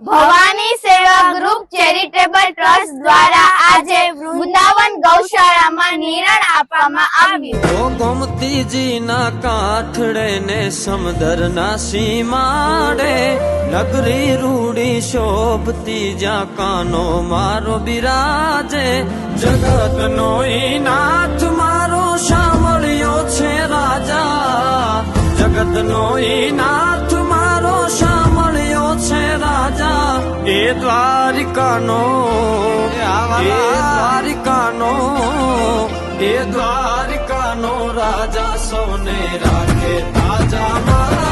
ભવાની સેવા group charitable trust દ્વારા આજે વૃંદાવન ગૌશાળામાં નિરણ આપવામાં આવ્યું। ગોમતીજીના કાંઠડે ને સમુદ્રના સીમાડે નગરી રૂડી શોભતી જ્યાં કાનો મારો બિરાજે જગતનો ઈ નાથ મારો સાંભળ્યો છે રાજા જગતનો ઈ નાથ મારો સાંભળ્યો છે રાજા એ દ્વારિકાનો એ દ્વારિકાનો રાજા સૌને રાખે તાજા